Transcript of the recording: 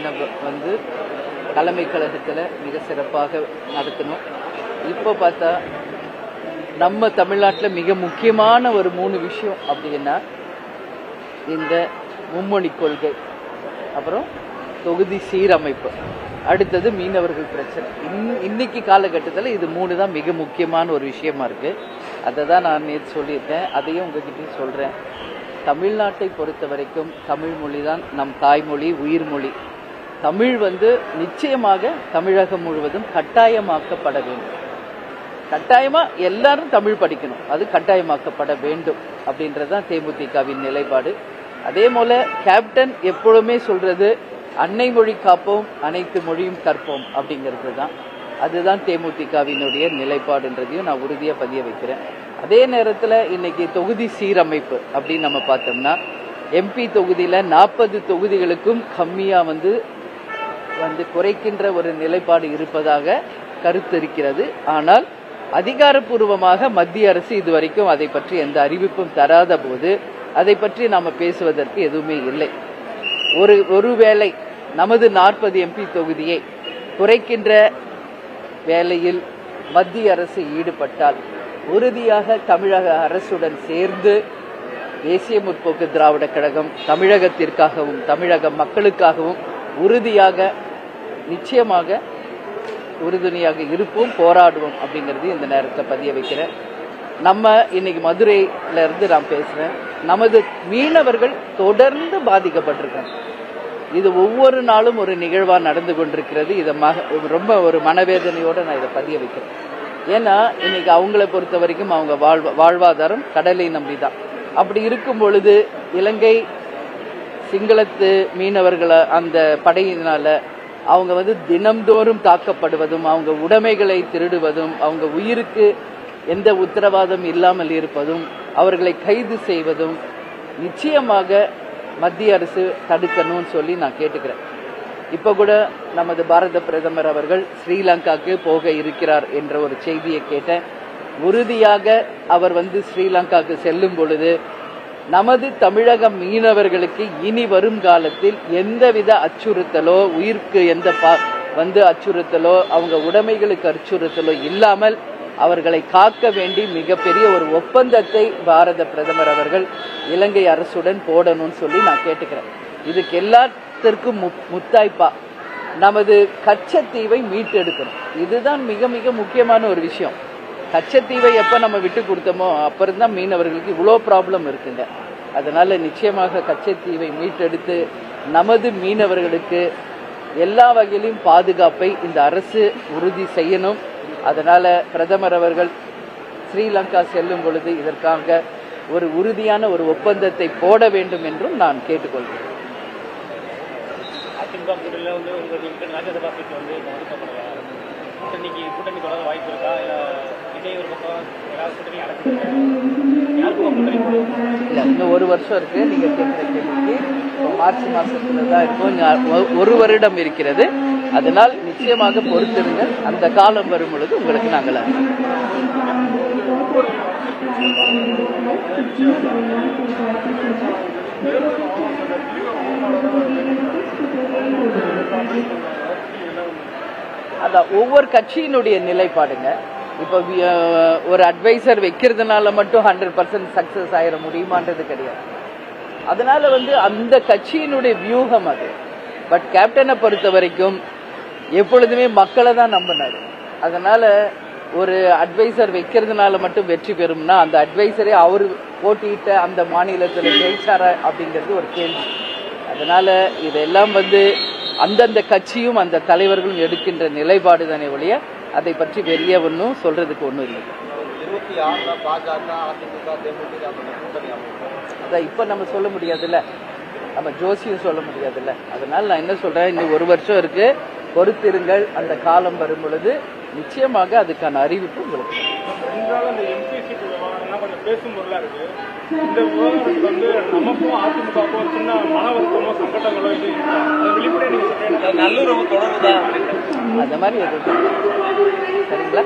தினம் வந்து தலைமை கழகத்தில் மிக சிறப்பாக நடத்தணும். இப்போ பார்த்தா நம்ம தமிழ்நாட்டில் மிக முக்கியமான ஒரு 3 விஷயம் அப்படின்னா இந்த மும்மொழி கொள்கை, அப்புறம் தொகுதி சீரமைப்பு, அடுத்தது மீனவர்கள் பிரச்சனை. இன்னைக்கு காலகட்டத்தில் இது 3 தான் மிக முக்கியமான ஒரு விஷயமா இருக்கு. அதை தான் நான் நேற்று சொல்லியிருக்கேன், அதையும் உங்ககிட்ட சொல்கிறேன். தமிழ்நாட்டை பொறுத்த வரைக்கும் தமிழ் மொழி தான் நம் தாய்மொழி, உயிர்மொழி. தமிழ் வந்து நிச்சயமாக தமிழகம் முழுவதும் கட்டாயமாக்கப்பட வேண்டும். கட்டாயமா எல்லாரும் தமிழ் படிக்கணும், அது கட்டாயமாக்கப்பட வேண்டும் அப்படின்றதுதான் தேமுதிகவின் நிலைப்பாடு. அதே போல கேப்டன் எப்பொழுதுமே சொல்றது அன்னை மொழி காப்போம், அனைத்து மொழியும் கற்போம் அப்படிங்கிறது தான். அதுதான் தேமுதிகவினுடைய நிலைப்பாடுன்றதையும் நான் உறுதியாக பதிய வைக்கிறேன். அதே நேரத்தில் இன்னைக்கு தொகுதி சீரமைப்பு அப்படின்னு நம்ம பார்த்தோம்னா எம்பி தொகுதியில் 40 தொகுதிகளுக்கும் கம்மியாக வந்து குறைக்கின்ற ஒரு நிலைப்பாடு இருப்பதாக கருத்து இருக்கிறது. ஆனால் அதிகாரப்பூர்வமாக மத்திய அரசு இதுவரைக்கும் அதை பற்றி எந்த அறிவிப்பும் தராத போது அதை பற்றி நாம் பேசுவதற்கு எதுவுமே இல்லை. ஒருவேளை நமது 40 எம்பி தொகுதியை குறைக்கின்ற வேலையில் மத்திய அரசு ஈடுபட்டால் உறுதியாக தமிழக அரசுடன் சேர்ந்து தேசிய முற்போக்கு திராவிட கழகம் தமிழகத்திற்காகவும் தமிழக மக்களுக்காகவும் உறுதியாக நிச்சயமாக உறுதுணையாக இருப்போம், போராடுவோம் அப்படிங்கிறது இந்த நேரத்தில் பதிய வைக்கிறேன். நம்ம இன்னைக்கு மதுரையில இருந்து நான் பேசுறேன். நமது மீனவர்கள் தொடர்ந்து பாதிக்கப்பட்டிருக்காங்க. இது ஒவ்வொரு நாளும் ஒரு நிகழ்வா நடந்து கொண்டிருக்கிறது. இதை ரொம்ப ஒரு மனவேதனையோட நான் இதை பதிய வைக்கிறேன். ஏன்னா இன்னைக்கு அவங்கள பொறுத்த வரைக்கும் அவங்க வாழ்வாதாரம் கடலை நம்பிதான். அப்படி இருக்கும் பொழுது இலங்கை சிங்களத்து மீனவர்களை அந்த படையினால அவங்க தினம்தோறும் தாக்கப்படுவதும், அவங்க உடைமைகளை திருடுவதும், அவங்க உயிருக்கு எந்த உத்தரவாதம் இல்லாமல் இருப்பதும், அவர்களை கைது செய்வதும் நிச்சயமாக மத்திய அரசு தடுக்கணும்னு சொல்லி நான் கேட்டுக்கிறேன். இப்ப கூட நமது பாரத பிரதமர் அவர்கள் ஸ்ரீலங்காக்கு போக இருக்கிறார் என்ற ஒரு செய்தியை கேட்டேன். உறுதியாக அவர் ஸ்ரீலங்காக்கு செல்லும் பொழுது நமது தமிழக மீனவர்களுக்கு இனி வரும் காலத்தில் எந்தவித அச்சுறுத்தலோ, உயிருக்கு எந்த அச்சுறுத்தலோ, அவங்க உடைமைகளுக்கு அச்சுறுத்தலோ இல்லாமல் அவர்களை காக்க வேண்டி மிகப்பெரிய ஒரு ஒப்பந்தத்தை பாரத பிரதமர் அவர்கள் இலங்கை அரசுடன் போடணும்னு சொல்லி நான் கேட்டுக்கிறேன். இதுக்கு எல்லாத்திற்கும் முத்தாய்ப்பா நமது கச்சத்தீவை மீட்டெடுக்கணும். இதுதான் மிக மிக முக்கியமான ஒரு விஷயம். கச்சத்தீவை எப்ப நம்ம விட்டு கொடுத்தோமோ அப்புறம்தான் மீனவர்களுக்கு இவ்வளோ ப்ராப்ளம் இருக்குங்க. அதனால நிச்சயமாக கச்சத்தீவை மீட்டெடுத்து நமது மீனவர்களுக்கு எல்லா வகையிலும் பாதுகாப்பை இந்த அரசு உறுதி செய்யணும். அதனால பிரதமர் அவர்கள் ஸ்ரீலங்கா செல்லும் பொழுது இதற்காக ஒரு உறுதியான ஒரு ஒப்பந்தத்தை போட வேண்டும் என்றும் நான் கேட்டுக்கொள்கிறேன். இன்னும் 1 வருஷம் இருக்கு. நீங்க கேட்கிற கேள்விக்கு மார்ச் மாசத்துல தான் இருக்கும், 1 வருடம் இருக்கிறது. அதனால் நிச்சயமாக பொறுத்திருங்கள். அந்த காலம் வரும் பொழுது உங்களுக்கு நாங்கள் அதான் ஒவ்வொரு கட்சியினுடைய நிலைப்பாடுங்க. இப்போ ஒரு அட்வைசர் வைக்கிறதுனால மட்டும் 100% சக்சஸ் ஆயிட முடியுமான்றது கிடையாது. அதனால அந்த கட்சியினுடைய வியூகம் அது. பட் கேப்டனை பொறுத்த வரைக்கும் எப்பொழுதுமே மக்களை தான் நம்பினாரு. அதனால ஒரு அட்வைசர் வைக்கிறதுனால மட்டும் வெற்றி பெறும்னா அந்த அட்வைசரே அவர் போட்டியிட்ட அந்த மாநிலத்தில் ஜெயிச்சாரா அப்படிங்கிறது ஒரு கேள்வி. அதனால இதெல்லாம் அந்தந்த கட்சியும் அந்த தலைவர்களும் எடுக்கின்ற நிலைப்பாடு தானே ஒழிய அதை பற்றி பெரிய ஒன்றும் சொல்றதுக்கு ஒன்றும் இல்லை. அதான் இப்ப நம்ம சொல்ல முடியாதுல்ல, நம்ம ஜோசியும் சொல்ல முடியாதுல்ல. அதனால நான் என்ன சொல்றேன், இன்னும் 1 வருஷம் இருக்கு, பொறுத்திருங்கள். அந்த காலம் வரும் பொழுது நிச்சயமாக அதுக்கான அறிவிப்பு உங்களுக்கு. பேசும் பொருளா இருக்கு. இந்த விவகாரத்துக்கு நமக்கும் அதிமுகவுக்கும் சின்ன மன வருத்தமோ சங்கடங்களோ வெளிப்படையா நீங்க சொல்றீங்க, நல்லுறவு தொடர்புதான் அந்த மாதிரி எதுவும் சரிங்களா?